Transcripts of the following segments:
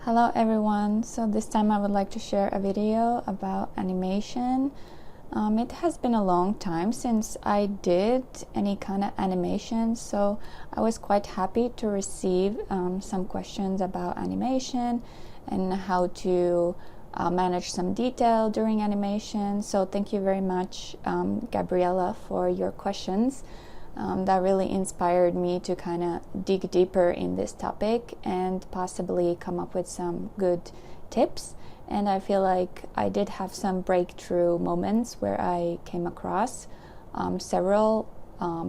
Hello everyone, so this time I would like to share a video about animation. It has been a long time since I did any kind of animation, so I was quite happy to receive some questions about animation and how to manage some detail during animation. So thank you very much, Gabriella, for your questions. That really inspired me to kind of dig deeper in this topic and possibly come up with some good tips. And I feel like I did have some breakthrough moments where I came across several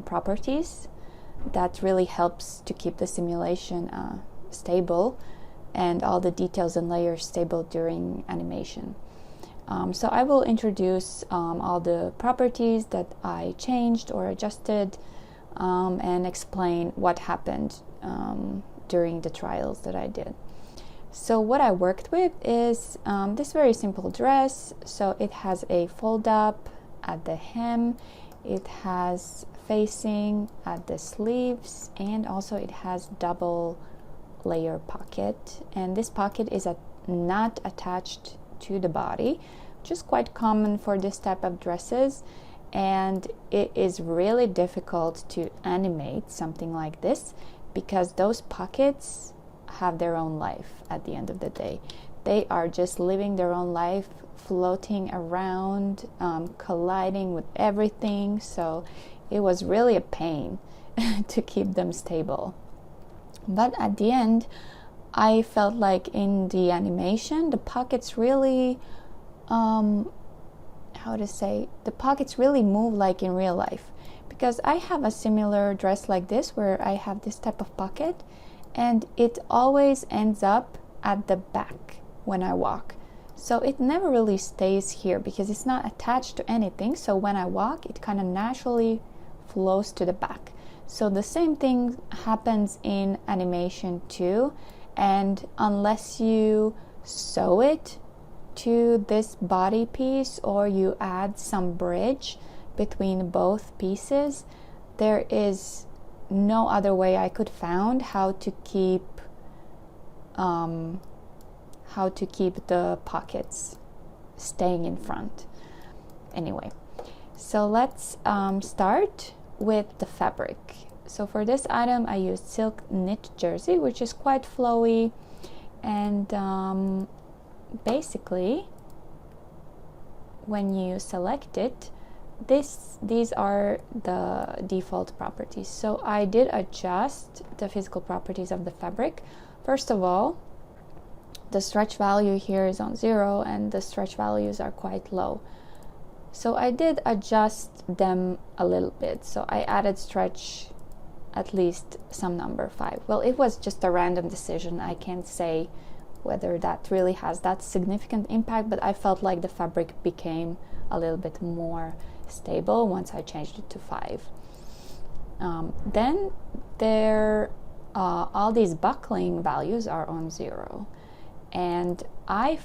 properties that really helps to keep the simulation stable and all the details and layers stable during animation. So I will introduce all the properties that I changed or adjusted and explain what happened during the trials that I did. So what I worked with is this very simple dress. So it has a fold up at the hem, it has facing at the sleeves, and also it has double layer pocket. And this pocket is not attached to the body, which is quite common for this type of dresses, and it is really difficult to animate something like this because those pockets have their own life at the end of the day. They are just living their own life, floating around, colliding with everything, so it was really a pain to keep them stable. But at the end, I felt like in the animation, the pockets really, the pockets really move like in real life. Because I have a similar dress like this where I have this type of pocket, and it always ends up at the back when I walk. So it never really stays here because it's not attached to anything. So when I walk, it kind of naturally flows to the back. So the same thing happens in animation too. And unless you sew it to this body piece or you add some bridge between both pieces, there is no other way I could found how to keep the pockets staying in front. Anyway, so let's start with the fabric. So for this item I used silk knit jersey, which is quite flowy, and basically when you select it, these are the default properties. So I did adjust the physical properties of the fabric. First of all, the stretch value here is on 0 and the stretch values are quite low. So I did adjust them a little bit. So I added stretch at least some number 5. Well, it was just a random decision. I can't say whether that really has that significant impact, but I felt like the fabric became a little bit more stable once I changed it to 5. Then all these buckling values are on 0, and I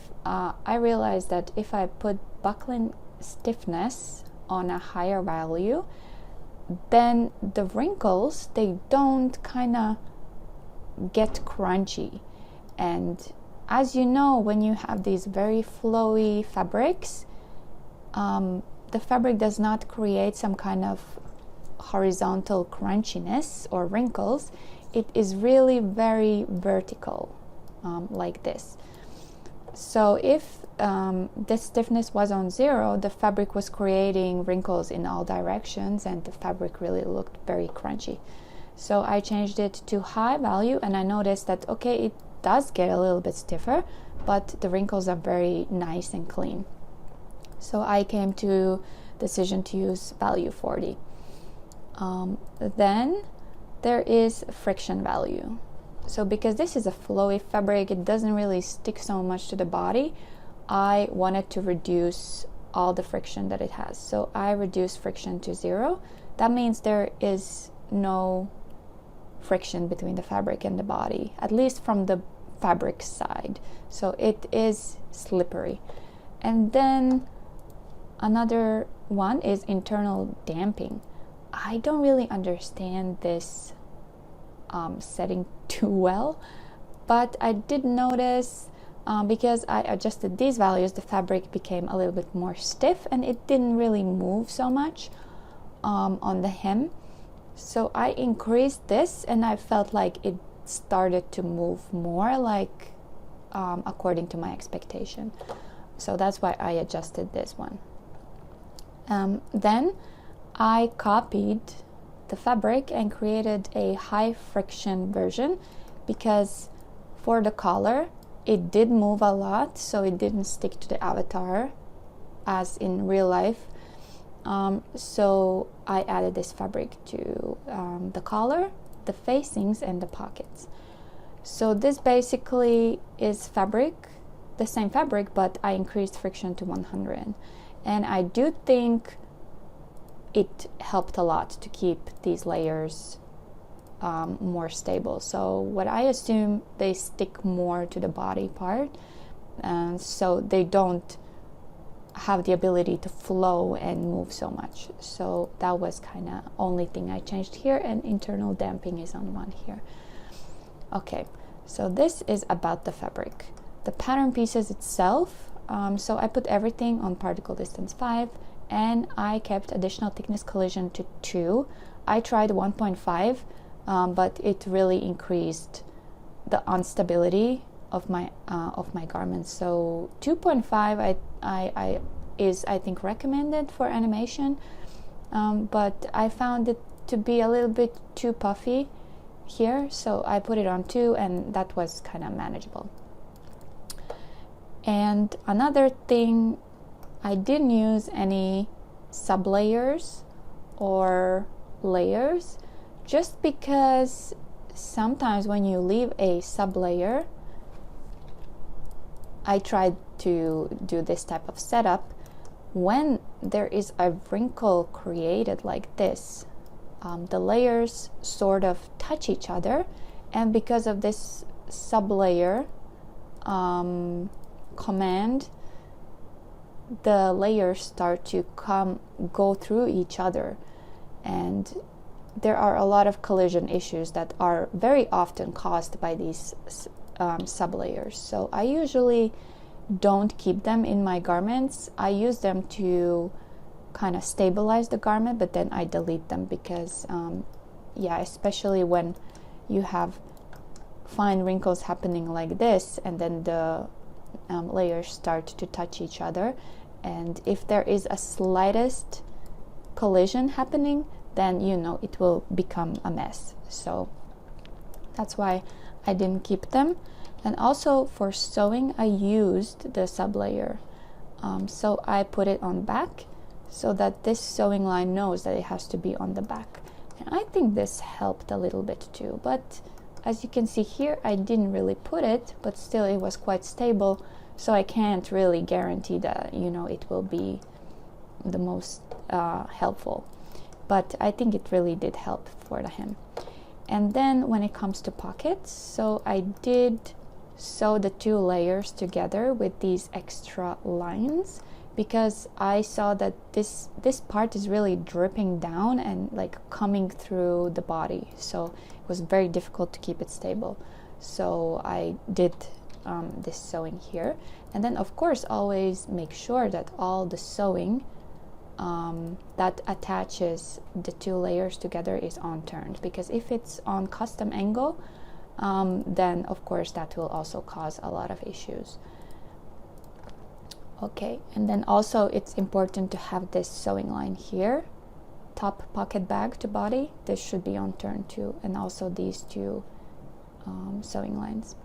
realized that if I put buckling stiffness on a higher value, then the wrinkles, they don't kind of get crunchy. And as you know, when you have these very flowy fabrics, the fabric does not create some kind of horizontal crunchiness or wrinkles. It is really very vertical, like this. So if this stiffness was on 0, the fabric was creating wrinkles in all directions and the fabric really looked very crunchy. So I changed it to high value, and I noticed that, okay, it does get a little bit stiffer, but the wrinkles are very nice and clean. So I came to decision to use value 40. Then there is friction value. So because this is a flowy fabric, it doesn't really stick so much to the body, I wanted to reduce all the friction that it has. So I reduced friction to 0. That means there is no friction between the fabric and the body, at least from the fabric side. So it is slippery. And then another one is internal damping. I don't really understand this setting too well, but I did notice because I adjusted these values, the fabric became a little bit more stiff and it didn't really move so much on the hem. So I increased this and I felt like it started to move more, like according to my expectation. So that's why I adjusted this one. Then I copied the fabric and created a high friction version, because for the collar it did move a lot, so it didn't stick to the avatar as in real life. So I added this fabric to the collar, the facings, and the pockets. So this basically is fabric, the same fabric, but I increased friction to 100. And I do think it helped a lot to keep these layers more stable. So what I assume, they stick more to the body part, so they don't have the ability to flow and move so much. So that was kind of only thing I changed here, and internal damping is on one here. Okay, so this is about the fabric. The pattern pieces itself, so I put everything on particle distance 5, and I kept additional thickness collision to 2. I tried 1.5, but it really increased the instability of my garments. So 2.5 is I think recommended for animation, but I found it to be a little bit too puffy here, so I put it on 2, and that was kind of manageable. And another thing, I didn't use any sublayers or layers, just because sometimes when you leave a sublayer, I tried to do this type of setup, when there is a wrinkle created like this, the layers sort of touch each other, and because of this sublayer command, the layers start to go through each other, and there are a lot of collision issues that are very often caused by these sublayers. So I usually don't keep them in my garments. I use them to kind of stabilize the garment, but then I delete them, because especially when you have fine wrinkles happening like this, and then the layers start to touch each other, and if there is a slightest collision happening, then it will become a mess. So that's why I didn't keep them. And also for sewing, I used the sublayer, so I put it on back so that this sewing line knows that it has to be on the back, and I think this helped a little bit too. But as you can see here, I didn't really put it, but still it was quite stable, so I can't really guarantee that it will be the most helpful, but I think it really did help for the hem. And then when it comes to pockets, so I did sew the 2 layers together with these extra lines, because I saw that this part is really dripping down and like coming through the body, so it was very difficult to keep it stable. So I did this sewing here, and then of course always make sure that all the sewing that attaches the 2 layers together is on turned, because if it's on custom angle, then of course that will also cause a lot of issues. Okay, and then also it's important to have this sewing line here, top pocket bag to body. This should be on turn too, and also these 2 sewing lines,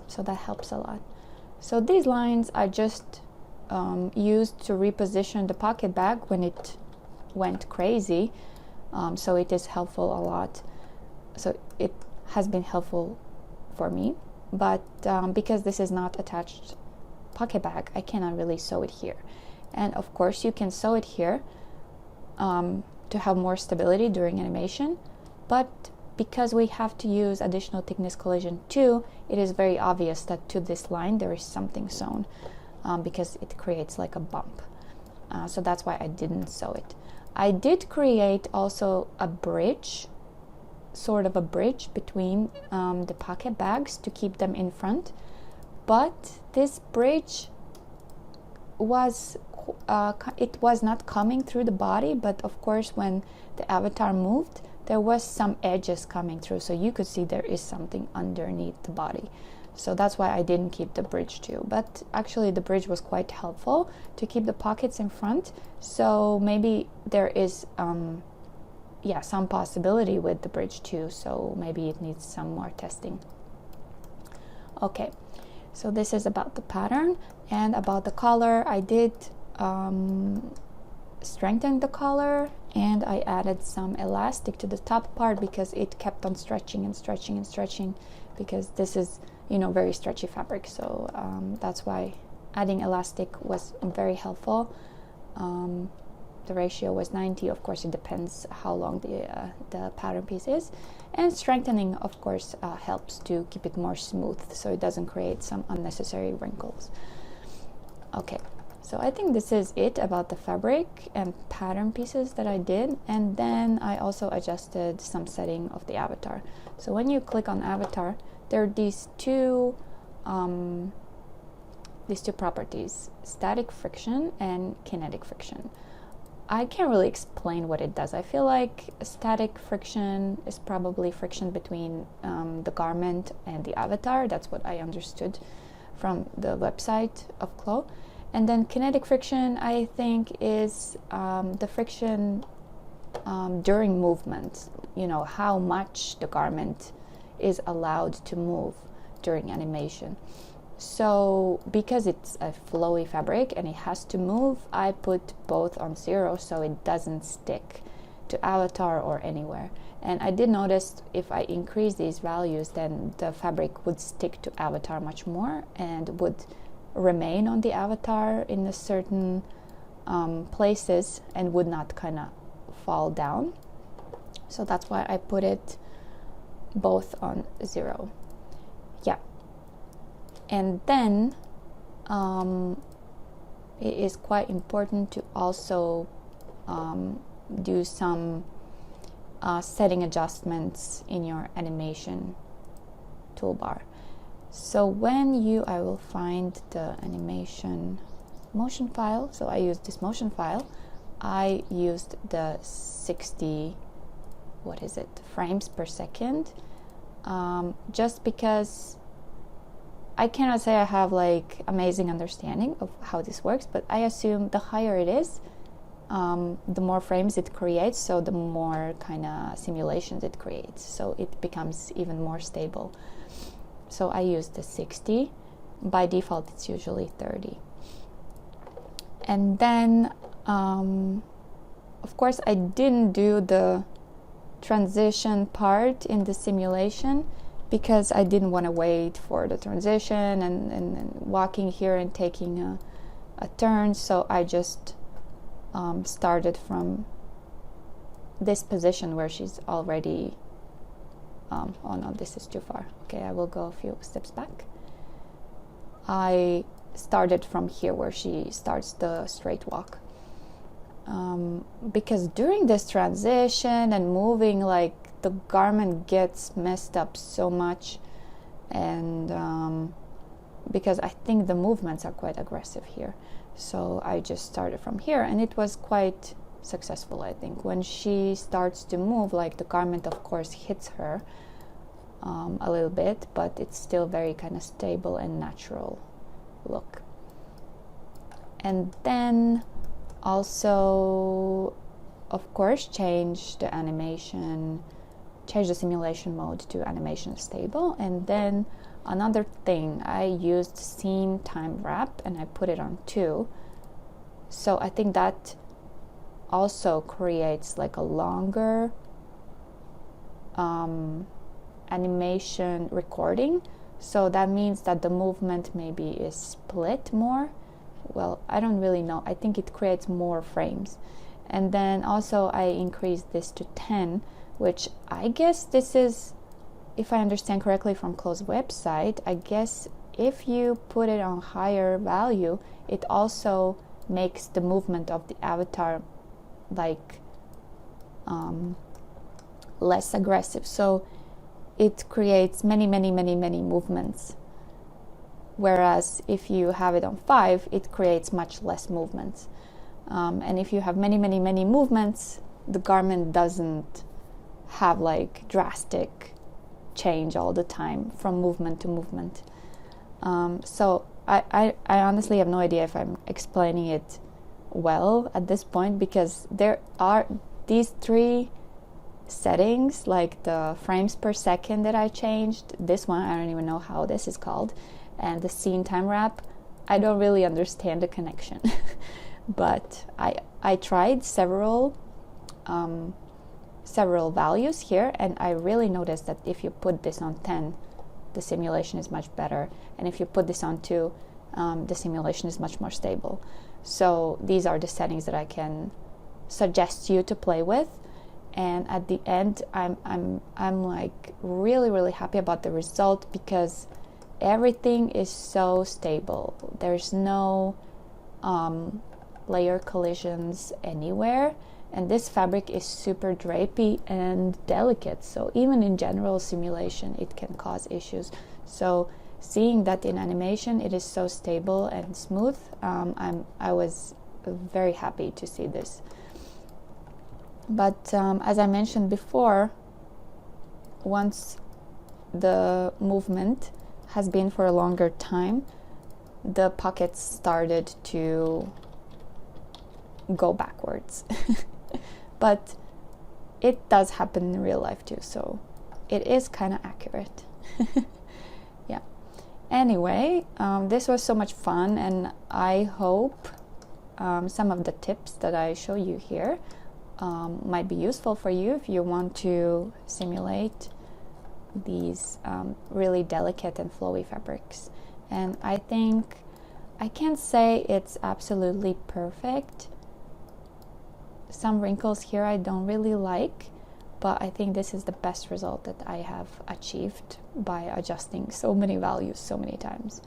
so that helps a lot. So these lines I just used to reposition the pocket bag when it went crazy, so it is helpful a lot. So it has been helpful for me, but because this is not attached pocket bag, I cannot really sew it here. And of course you can sew it here to have more stability during animation, but because we have to use additional thickness collision too, it is very obvious that to this line there is something sewn, because it creates like a bump. So that's why I didn't sew it. I did create also a bridge sort of a bridge between the pocket bags to keep them in front, but this bridge was it was not coming through the body, but of course when the avatar moved, there was some edges coming through, so you could see there is something underneath the body. So that's why I didn't keep the bridge too. But actually the bridge was quite helpful to keep the pockets in front, so maybe there is some possibility with the bridge too, so maybe it needs some more testing. Okay, so this is about the pattern. And about the color, I did strengthen the color, and I added some elastic to the top part because it kept on stretching and stretching and stretching, because this is, you know, very stretchy fabric. So that's why adding elastic was very helpful. The ratio was 90. Of course, it depends how long the pattern piece is. And strengthening, of course, helps to keep it more smooth, so it doesn't create some unnecessary wrinkles. Okay, so I think this is it about the fabric and pattern pieces that I did. And then I also adjusted some setting of the avatar. So when you click on avatar, there are these two properties, static friction and kinetic friction. I can't really explain what it does. I feel like static friction is probably friction between the garment and the avatar. That's what I understood from the website of CLO. And then kinetic friction, I think, is the friction during movement, you know, how much the garment is allowed to move during animation. So because it's a flowy fabric and it has to move, I put both on 0 so it doesn't stick to avatar or anywhere. And I did notice if I increase these values, then the fabric would stick to avatar much more and would remain on the avatar in a certain places and would not kind of fall down. So that's why I put it both on 0. Yeah. And then it is quite important to also do some setting adjustments in your animation toolbar. So I will find the animation motion file. So I used this motion file. I used the 60, frames per second, just because I cannot say I have like amazing understanding of how this works, but I assume the higher it is, the more frames it creates, so the more kind of simulations it creates, so it becomes even more stable. So I use the 60. By default, it's usually 30. And then, of course, I didn't do the transition part in the simulation because I didn't want to wait for the transition and walking here and taking a turn. So I just started from this position where she's already oh no, this is too far. Okay, I will go a few steps back. I started from here where she starts the straight walk, because during this transition and moving, like, the garment gets messed up so much, and because I think the movements are quite aggressive here, so I just started from here, and it was quite successful. I think when she starts to move, like, the garment of course hits her a little bit, but it's still very kind of stable and natural look. And then also, of course, change the simulation mode to animation stable. And then another thing, I used scene time wrap and I put it on 2, so I think that also creates like a longer animation recording, so that means that the movement maybe is split more. Well, I don't really know. I think it creates more frames. And then also I increased this to 10, which I guess this is, if I understand correctly from CLO's website, I guess if you put it on higher value, it also makes the movement of the avatar like less aggressive. So it creates many movements. Whereas if you have it on 5, it creates much less movements. And if you have many movements, the garment doesn't have like drastic change all the time from movement to movement. So I honestly have no idea if I'm explaining it well at this point, because there are these 3 settings, like the frames per second that I changed, this one, I don't even know how this is called, and the scene time wrap. I don't really understand the connection. But I tried several values here, and I really noticed that if you put this on 10, the simulation is much better, and if you put this on 2, the simulation is much more stable. So these are the settings that I can suggest you to play with. And at the end, I'm like really happy about the result, because everything is so stable. There's no layer collisions anywhere, and this fabric is super drapey and delicate, so even in general simulation it can cause issues. So seeing that in animation it is so stable and smooth, I was very happy to see this. But as I mentioned before, once the movement has been for a longer time, the pockets started to go backwards. But it does happen in real life too, so it is kind of accurate. Yeah. Anyway, this was so much fun, and I hope some of the tips that I show you here might be useful for you if you want to simulate these really delicate and flowy fabrics. And I think I can't say it's absolutely perfect. Some wrinkles here I don't really like, but I think this is the best result that I have achieved by adjusting so many values so many times.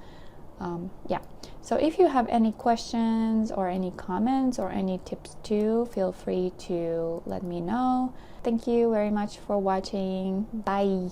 Yeah, so if you have any questions or any comments or any tips too, feel free to let me know. Thank you very much for watching. Bye.